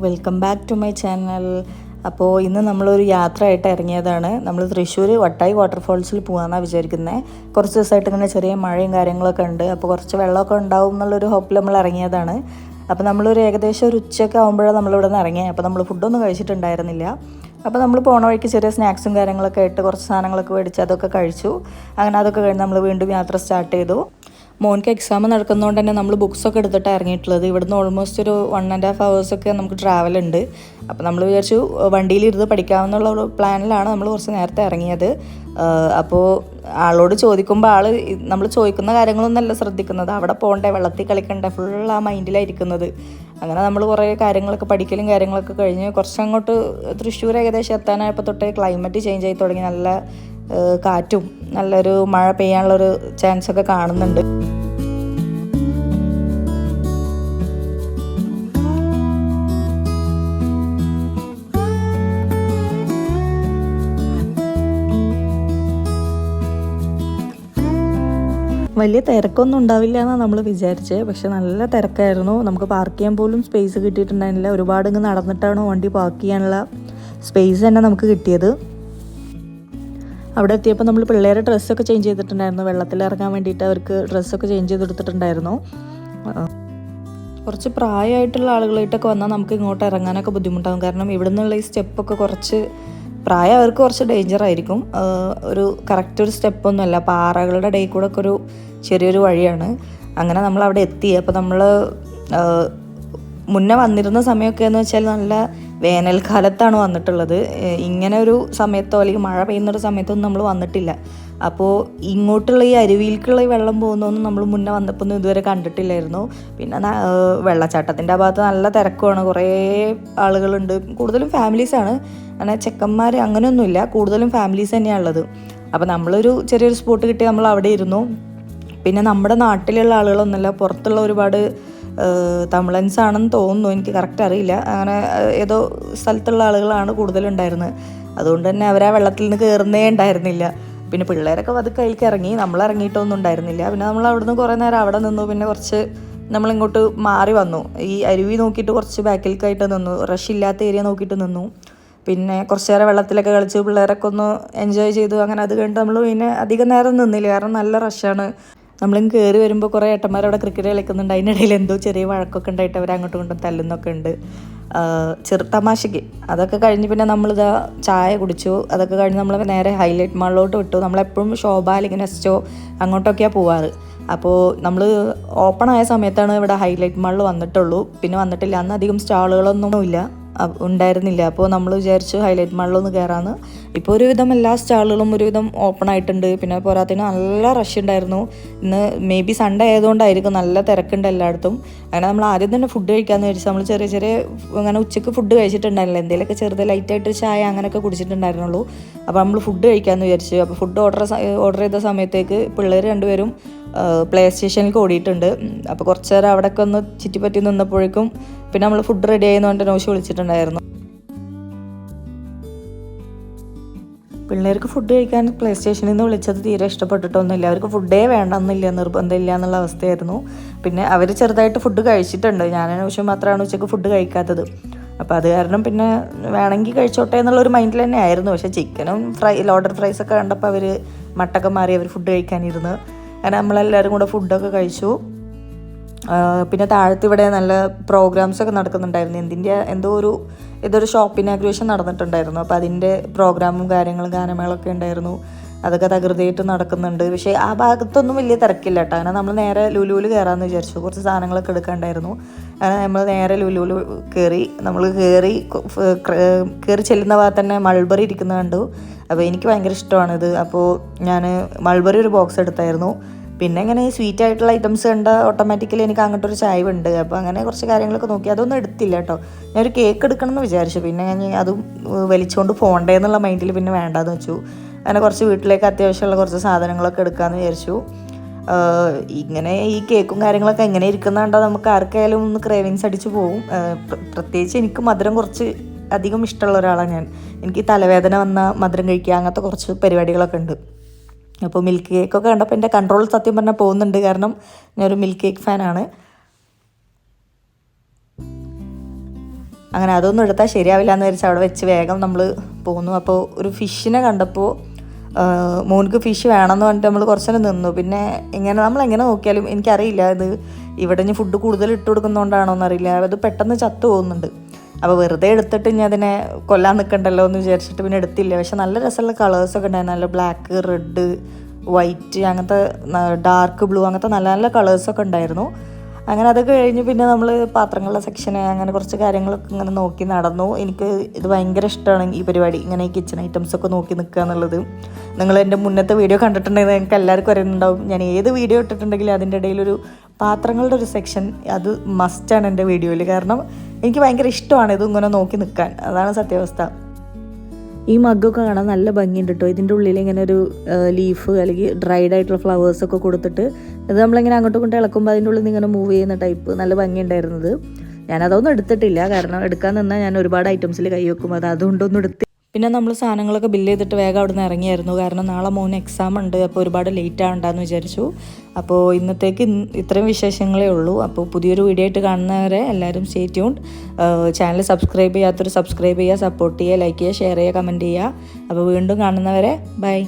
Welcome back to my channel. അപ്പോൾ ഇന്ന് നമ്മളൊരു യാത്രയായിട്ട് ഇറങ്ങിയതാണ്. നമ്മൾ തൃശ്ശൂർ വട്ടായി വാട്ടർഫോൾസിൽ പോകാമെന്നാണ് വിചാരിക്കുന്നത്. കുറച്ച് ദിവസമായിട്ട് ഇങ്ങനെ ചെറിയ മഴയും കാര്യങ്ങളൊക്കെ ഉണ്ട്. അപ്പോൾ കുറച്ച് വെള്ളമൊക്കെ ഉണ്ടാവും എന്നുള്ളൊരു ഹോപ്പിൽ നമ്മൾ ഇറങ്ങിയതാണ്. അപ്പോൾ നമ്മളൊരു ഏകദേശം ഒരു ഉച്ചയൊക്കെ ആകുമ്പോഴാണ് നമ്മളിവിടെ നിന്ന് ഇറങ്ങിയത്. അപ്പോൾ നമ്മൾ ഫുഡൊന്നും കഴിച്ചിട്ടുണ്ടായിരുന്നില്ല. അപ്പോൾ നമ്മൾ പോണ വഴിക്ക് ചെറിയ സ്നാക്സും കാര്യങ്ങളൊക്കെ ആയിട്ട് കുറച്ച് സാധനങ്ങളൊക്കെ മേടിച്ച് അതൊക്കെ കഴിച്ചു. അങ്ങനെ അതൊക്കെ കഴിഞ്ഞ് നമ്മൾ വീണ്ടും യാത്ര സ്റ്റാർട്ട് ചെയ്തു. മോനിക്ക് എക്സാം നടക്കുന്നതുകൊണ്ട് തന്നെ നമ്മൾ ബുക്സൊക്കെ എടുത്തിട്ടാണ് ഇറങ്ങിയിട്ടുള്ളത്. ഇവിടുന്ന് ഓൾമോസ്റ്റ് ഒരു 1.5 hours നമുക്ക് ട്രാവൽ ഉണ്ട്. അപ്പോൾ നമ്മൾ വിചാരിച്ചു വണ്ടിയിലിരുന്ന് പഠിക്കാമെന്നുള്ള ഒരു പ്ലാനിലാണ് നമ്മൾ കുറച്ച് നേരത്തെ ഇറങ്ങിയത്. അപ്പോൾ ആളോട് ചോദിക്കുമ്പോൾ ആൾ നമ്മൾ ചോദിക്കുന്ന കാര്യങ്ങളൊന്നല്ല ശ്രദ്ധിക്കുന്നത്, അവിടെ പോകണ്ടേ, വെള്ളത്തിൽ കളിക്കണ്ടേ, ഫുൾ ആ മൈൻഡിലായിരിക്കുന്നത്. അങ്ങനെ നമ്മൾ കുറേ കാര്യങ്ങളൊക്കെ പഠിക്കലും കാര്യങ്ങളൊക്കെ കഴിഞ്ഞ് കുറച്ചങ്ങോട്ട് തൃശ്ശൂർ ഏകദേശം എത്താനായപ്പോൾ തൊട്ടേ ക്ലൈമറ്റ് ചേഞ്ച് ആയി തുടങ്ങി. നല്ല കാറ്റും നല്ലൊരു മഴ പെയ്യാനുള്ളൊരു ചാൻസൊക്കെ കാണുന്നുണ്ട്. വലിയ തിരക്കൊന്നും ഉണ്ടാവില്ല എന്നാണ് നമ്മൾ വിചാരിച്ചത്. പക്ഷെ നല്ല തിരക്കായിരുന്നു. നമുക്ക് പാർക്ക് ചെയ്യാൻ പോലും സ്പേസ് കിട്ടിയിട്ടുണ്ടായിരുന്നില്ല. ഒരുപാട് ഇങ്ങ് നടന്നിട്ടാണ് വണ്ടി പാർക്ക് ചെയ്യാനുള്ള സ്പേസ് തന്നെ നമുക്ക് കിട്ടിയത്. അവിടെ എത്തിയപ്പോൾ നമ്മൾ പിള്ളേരെ ഡ്രസ്സൊക്കെ ചേഞ്ച് ചെയ്തിട്ടുണ്ടായിരുന്നു. വെള്ളത്തിൽ ഇറങ്ങാൻ വേണ്ടിയിട്ട് അവർക്ക് ഡ്രസ്സൊക്കെ ചേഞ്ച് ചെയ്തെടുത്തിട്ടുണ്ടായിരുന്നു. കുറച്ച് പ്രായമായിട്ടുള്ള ആളുകളായിട്ടൊക്കെ വന്നാൽ നമുക്ക് ഇങ്ങോട്ട് ഇറങ്ങാനൊക്കെ ബുദ്ധിമുട്ടാകും. കാരണം ഇവിടെ നിന്നുള്ള ഈ സ്റ്റെപ്പൊക്കെ കുറച്ച് പ്രായം അവർക്ക് കുറച്ച് ഡേഞ്ചർ ആയിരിക്കും. ഒരു കറക്റ്റ് ഒരു സ്റ്റെപ്പൊന്നുമല്ല, പാറകളുടെ ഇടയിൽ കൂടെ ഒക്കെ ഒരു ചെറിയൊരു വഴിയാണ്. അങ്ങനെ നമ്മൾ അവിടെ എത്തി. അപ്പോൾ നമ്മൾ മുന്നേ വന്നിരുന്ന സമയമൊക്കെ എന്ന് വെച്ചാൽ നല്ല വേനൽക്കാലത്താണ് വന്നിട്ടുള്ളത്. ഇങ്ങനെ ഒരു സമയത്തോ അല്ലെങ്കിൽ മഴ പെയ്യുന്നൊരു സമയത്തൊന്നും നമ്മൾ വന്നിട്ടില്ല. അപ്പോൾ ഇങ്ങോട്ടുള്ള ഈ അരുവിയിലേക്കുള്ള ഈ വെള്ളം പോകുന്നതൊന്നും നമ്മൾ മുന്നേ വന്നപ്പോൾ ഒന്നും ഇതുവരെ കണ്ടിട്ടില്ലായിരുന്നു. പിന്നെ വെള്ളച്ചാട്ടത്തിൻ്റെ ആ ഭാഗത്ത് നല്ല തിരക്കുമാണ്, കുറേ ആളുകളുണ്ട്. കൂടുതലും ഫാമിലീസാണ്, അങ്ങനെ ചെക്കന്മാർ അങ്ങനെയൊന്നുമില്ല, കൂടുതലും ഫാമിലീസ് തന്നെയാണ് ഉള്ളത്. അപ്പോൾ നമ്മളൊരു ചെറിയൊരു സ്പോട്ട് കിട്ടി നമ്മൾ അവിടെ ഇരുന്നു. പിന്നെ നമ്മുടെ നാട്ടിലുള്ള ആളുകളൊന്നുമല്ല, പുറത്തുള്ള ഒരുപാട് തമിഴൻസ് ആണെന്ന് തോന്നുന്നു, എനിക്ക് കറക്റ്റ് അറിയില്ല. അങ്ങനെ ഏതോ സ്ഥലത്തുള്ള ആളുകളാണ് കൂടുതലുണ്ടായിരുന്നത്. അതുകൊണ്ട് തന്നെ അവരാ വെള്ളത്തിൽ നിന്ന് കയറുന്നേ ഉണ്ടായിരുന്നില്ല. പിന്നെ പിള്ളേരൊക്കെ അത് കയ്യിലേക്ക് ഇറങ്ങി, നമ്മൾ ഇറങ്ങിയിട്ടൊന്നും ഉണ്ടായിരുന്നില്ല. പിന്നെ നമ്മൾ അവിടുന്ന് കുറേ നേരം അവിടെ നിന്നു. പിന്നെ കുറച്ച് നമ്മളിങ്ങോട്ട് മാറി വന്നു. ഈ അരുവി നോക്കിയിട്ട് കുറച്ച് ബാക്കിലേക്കായിട്ട് നിന്നു, റഷ് ഇല്ലാത്ത ഏരിയ നോക്കിയിട്ട് നിന്നു. പിന്നെ കുറച്ച് നേരം വെള്ളത്തിലൊക്കെ കളിച്ച് പിള്ളേരൊക്കെ ഒന്ന് എൻജോയ് ചെയ്തു. അങ്ങനെ അത് കഴിഞ്ഞിട്ട് നമ്മൾ പിന്നെ അധികം നേരം നിന്നില്ല, കാരണം നല്ല റഷാണ്. നമ്മളിങ്ങ് കയറി വരുമ്പോൾ കുറേ ഏട്ടന്മാർ അവിടെ ക്രിക്കറ്റ് കളിക്കുന്നുണ്ട്. അതിനിടയിൽ എന്തോ ചെറിയ വഴക്കൊക്കെ ഉണ്ടായിട്ട് അവർ അങ്ങോട്ടും ഇങ്ങോട്ടും തല്ലുന്നൊക്കെ ഉണ്ട്, തമാശയ്ക്ക്. അതൊക്കെ കഴിഞ്ഞ് പിന്നെ നമ്മളിതാ ചായ കുടിച്ചു. അതൊക്കെ കഴിഞ്ഞ് നമ്മൾ നേരെ ഹൈലൈറ്റ് മാളിലോട്ട് വിട്ടു. നമ്മളെപ്പോഴും ശോഭ അല്ലെങ്കിൽ നെസ്റ്റോ അങ്ങോട്ടൊക്കെയാണ് പോവാറ്. അപ്പോൾ നമ്മൾ ഓപ്പൺ ആയ സമയത്താണ് ഇവിടെ ഹൈലൈറ്റ് മാളിൽ വന്നിട്ടുള്ളൂ. പിന്നെ വന്നിട്ടില്ല, അന്ന് അധികം സ്റ്റാളുകളൊന്നും ഉണ്ടായിരുന്നില്ല. അപ്പോൾ നമ്മൾ വിചാരിച്ചു ഹൈലൈറ്റ് മാളിലൊന്ന് കയറാമെന്ന്. ഇപ്പോൾ ഒരുവിധം എല്ലാ സ്റ്റാളുകളും ഒരുവിധം ഓപ്പൺ ആയിട്ടുണ്ട്. പിന്നെ പോരാത്തതിന് നല്ല റഷ് ഉണ്ടായിരുന്നു. ഇന്ന് മേ ബി സൺഡേ ആയതുകൊണ്ടായിരിക്കും, നല്ല തിരക്കുണ്ട് എല്ലായിടത്തും. അങ്ങനെ നമ്മൾ ആദ്യം തന്നെ ഫുഡ് കഴിക്കാമെന്ന് വിചാരിച്ചു. നമ്മൾ ചെറിയ അങ്ങനെ ഉച്ചയ്ക്ക് ഫുഡ് കഴിച്ചിട്ടുണ്ടായിരുന്നില്ല, എന്തെങ്കിലുമൊക്കെ ചെറുത് ലൈറ്റായിട്ട് ചായ അങ്ങനെയൊക്കെ കുടിച്ചിട്ടുണ്ടായിരുന്നുള്ളൂ. അപ്പോൾ നമ്മൾ ഫുഡ് കഴിക്കാമെന്ന് വിചാരിച്ചു. അപ്പോൾ ഫുഡ് ഓർഡർ ചെയ്ത സമയത്തേക്ക് പിള്ളേർ രണ്ടുപേരും പ്ലേ സ്റ്റേഷനിലേക്ക് ഓടിയിട്ടുണ്ട്. അപ്പോൾ കുറച്ച് നേരം അവിടെയൊക്കെ ഒന്ന് ചുറ്റിപ്പറ്റി നിന്നപ്പോഴേക്കും പിന്നെ നമ്മൾ ഫുഡ് റെഡി ആയെന്നുകൊണ്ട് നോശി വിളിച്ചിട്ടുണ്ടായിരുന്നു. പിള്ളേർക്ക് ഫുഡ് കഴിക്കാൻ പ്ലേ സ്റ്റേഷനിൽ നിന്ന് വിളിച്ചത് തീരെ ഇഷ്ടപ്പെട്ടിട്ടൊന്നുമില്ല. അവർക്ക് ഫുഡേ വേണമെന്നില്ല, നിർബന്ധമില്ല എന്നുള്ള അവസ്ഥയായിരുന്നു. പിന്നെ അവർ ചെറുതായിട്ട് ഫുഡ് കഴിച്ചിട്ടുണ്ട്. ഞാൻ നോശം മാത്രമാണ് ഉച്ചയ്ക്ക് ഫുഡ് കഴിക്കാത്തത്. അപ്പോൾ അത് കാരണം പിന്നെ വേണമെങ്കിൽ കഴിച്ചോട്ടെ എന്നുള്ളൊരു മൈൻഡിൽ തന്നെ ആയിരുന്നു. പക്ഷേ ചിക്കനും ലോഡർ ഫ്രൈസൊക്കെ കണ്ടപ്പോൾ അവർ മട്ടൊക്കെ മാറി അവർ ഫുഡ് കഴിക്കാനിരുന്നു. അങ്ങനെ നമ്മളെല്ലാവരും കൂടെ ഫുഡൊക്കെ കഴിച്ചു. പിന്നെ താഴത്ത് ഇവിടെ നല്ല പ്രോഗ്രാംസൊക്കെ നടക്കുന്നുണ്ടായിരുന്നു. ഇതൊരു ഷോപ്പ് ഇനാഗ്രേഷൻ നടന്നിട്ടുണ്ടായിരുന്നു. അപ്പോൾ അതിൻ്റെ പ്രോഗ്രാമും കാര്യങ്ങളും ഗാനമേളൊക്കെ ഉണ്ടായിരുന്നു. അതൊക്കെ തകൃതിയായിട്ട് നടക്കുന്നുണ്ട്. പക്ഷേ ആ ഭാഗത്തൊന്നും വലിയ തിരക്കില്ല കേട്ടോ. അങ്ങനെ നമ്മൾ നേരെ ലുലുവിൽ കയറാമെന്ന് വിചാരിച്ചു. കുറച്ച് സാധനങ്ങളൊക്കെ എടുക്കാണ്ടായിരുന്നു. അങ്ങനെ നമ്മൾ നേരെ ലുലുവിൽ കയറി. നമ്മൾ കയറി ചെല്ലുന്ന ഭാഗത്ത് തന്നെ മൾബറി ഇരിക്കുന്നത് കണ്ടു. അപ്പോൾ എനിക്ക് ഭയങ്കര ഇഷ്ടമാണിത്. അപ്പോൾ ഞാൻ മൾബറി ഒരു ബോക്സ് എടുത്തായിരുന്നു. പിന്നെ ഇങ്ങനെ സ്വീറ്റ് ആയിട്ടുള്ള ഐറ്റംസ് കണ്ട ഓട്ടോമാറ്റിക്കലി എനിക്ക് അങ്ങോട്ടൊരു ചായവുണ്ട്. അപ്പോൾ അങ്ങനെ കുറച്ച് കാര്യങ്ങളൊക്കെ നോക്കി. അതൊന്നും എടുത്തില്ല കേട്ടോ. ഞാനൊരു കേക്ക് എടുക്കണമെന്ന് വിചാരിച്ചു. പിന്നെ ഞാൻ അതും വലിച്ചുകൊണ്ട് പോകണ്ടേ എന്നുള്ള മൈൻഡിൽ പിന്നെ വേണ്ടാന്ന് വെച്ചു. അങ്ങനെ കുറച്ച് വീട്ടിലേക്ക് അത്യാവശ്യമുള്ള കുറച്ച് സാധനങ്ങളൊക്കെ എടുക്കാമെന്ന് വിചാരിച്ചു. ഇങ്ങനെ ഈ കേക്കും കാര്യങ്ങളൊക്കെ എങ്ങനെ ഇരിക്കുന്നുണ്ടോ നമുക്ക് ആർക്കായാലും ഒന്ന് ക്രേവിങ്സ് അടിച്ച് പോകും. പ്രത്യേകിച്ച് എനിക്ക് മധുരം കുറച്ച് അധികം ഇഷ്ടമുള്ള ഒരാളാണ് ഞാൻ. എനിക്ക് തലവേദന വന്ന മധുരം കഴിക്കുക, അങ്ങനത്തെ കുറച്ച് പരിപാടികളൊക്കെ ഉണ്ട്. അപ്പോൾ മിൽക്ക് കേക്കൊക്കെ കണ്ടപ്പോൾ എൻ്റെ കൺട്രോൾ സത്യം പറഞ്ഞാൽ പോകുന്നുണ്ട്. കാരണം ഞാനൊരു മിൽക്ക് കേക്ക് ഫാനാണ്. അങ്ങനെ അതൊന്നും എടുത്താൽ ശരിയാവില്ല എന്ന് വിചാരിച്ച് അവിടെ വെച്ച് വേഗം നമ്മൾ പോന്നു. അപ്പോൾ ഒരു ഫിഷിനെ കണ്ടപ്പോൾ മോൻക്ക് ഫിഷ് വേണമെന്ന് പറഞ്ഞിട്ട് നമ്മൾ കുറച്ച് നേരം നിന്നു. പിന്നെ നമ്മളെങ്ങനെ നോക്കിയാലും എനിക്കറിയില്ല ഇത് ഇവിടെ ഇനി ഫുഡ് കൂടുതൽ ഇട്ട് കൊടുക്കുന്നതുകൊണ്ടാണോ എന്നറിയില്ല, അത് പെട്ടെന്ന് ചത്തു പോകുന്നുണ്ട്. അപ്പോൾ വെറുതെ എടുത്തിട്ട് ഇനി അതിനെ കൊല്ലാൻ നിൽക്കണ്ടല്ലോ എന്ന് വിചാരിച്ചിട്ട് പിന്നെ എടുത്തില്ല. പക്ഷെ നല്ല രസമുള്ള കളേഴ്സൊക്കെ ഉണ്ടായിരുന്നു, നല്ല ബ്ലാക്ക്, റെഡ്, വൈറ്റ്, അങ്ങനത്തെ ഡാർക്ക് ബ്ലൂ, അങ്ങനത്തെ നല്ല നല്ല കളേഴ്സൊക്കെ ഉണ്ടായിരുന്നു. അങ്ങനെ അതൊക്കെ കഴിഞ്ഞ് പിന്നെ നമ്മൾ പാത്രങ്ങളുടെ സെക്ഷന് അങ്ങനെ കുറച്ച് കാര്യങ്ങളൊക്കെ ഇങ്ങനെ നോക്കി നടന്നു. എനിക്ക് ഇത് ഭയങ്കര ഇഷ്ടമാണ് ഈ പരിപാടി, ഇങ്ങനെ ഈ കിച്ചൺ ഐറ്റംസൊക്കെ നോക്കി നിൽക്കുക എന്നുള്ളത്. നിങ്ങൾ എൻ്റെ മുന്നത്തെ വീഡിയോ കണ്ടിട്ടുണ്ടെങ്കിൽ നിങ്ങൾക്ക് എല്ലാവർക്കും അറിയുന്നുണ്ടാവും, ഞാൻ ഏത് വീഡിയോ ഇട്ടിട്ടുണ്ടെങ്കിലും അതിൻ്റെ ഇടയിലൊരു പാത്രങ്ങളുടെ ഒരു സെക്ഷൻ അത് മസ്റ്റാണ് എൻ്റെ വീഡിയോയിൽ. കാരണം എനിക്ക് ഭയങ്കര ഇഷ്ടമാണ് ഇത് ഇങ്ങനെ നോക്കി നിൽക്കാൻ, അതാണ് സത്യാവസ്ഥ. ഈ മഗ്ഗൊക്കെ കാണാൻ നല്ല ഭംഗിയുണ്ട് കേട്ടോ. ഇതിൻ്റെ ഉള്ളിൽ ഇങ്ങനെ ഒരു ലീഫ് അല്ലെങ്കിൽ ഡ്രൈഡ് ആയിട്ടുള്ള ഫ്ലവേഴ്സൊക്കെ കൊടുത്തിട്ട് ഇത് നമ്മളിങ്ങനെ അങ്ങോട്ടും ഇങ്ങോട്ടും ഇളക്കുമ്പോൾ അതിൻ്റെ ഉള്ളിൽ നിന്ന് ഇങ്ങനെ മൂവ് ചെയ്യുന്ന ടൈപ്പ് നല്ല ഭംഗിയുണ്ടായിരുന്നത്. ഞാനതൊന്നും എടുത്തിട്ടില്ല, കാരണം എടുക്കാൻ നിന്നാൽ ഞാൻ ഒരുപാട് ഐറ്റംസിൽ കൈ വെക്കും, അതുകൊണ്ടൊന്നും എടുത്ത്. പിന്നെ നമ്മൾ സാധനങ്ങളൊക്കെ ബില്ല് ചെയ്തിട്ട് വേഗം അവിടെ നിന്ന് ഇറങ്ങിയായിരുന്നു, കാരണം നാളെ മോന് എക്സാം ഉണ്ട്. അപ്പോൾ ഒരുപാട് ലേറ്റ് ആവണ്ടെന്ന് വിചാരിച്ചു. അപ്പോൾ ഇന്നത്തേക്ക് ഇത്രയും വിശേഷങ്ങളേ ഉള്ളൂ. അപ്പോൾ പുതിയൊരു വീഡിയോ ആയിട്ട് കാണുന്നവരെ എല്ലാവരും സ്റ്റേ ട്യൂൺഡ്. ചാനൽ സബ്സ്ക്രൈബ് ചെയ്യാത്തൊരു സബ്സ്ക്രൈബ് ചെയ്യുക, സപ്പോർട്ട് ചെയ്യുക, ലൈക്ക് ചെയ്യുക, ഷെയർ ചെയ്യുക, കമൻറ്റ് ചെയ്യുക. അപ്പോൾ വീണ്ടും കാണുന്നവരെ ബൈ.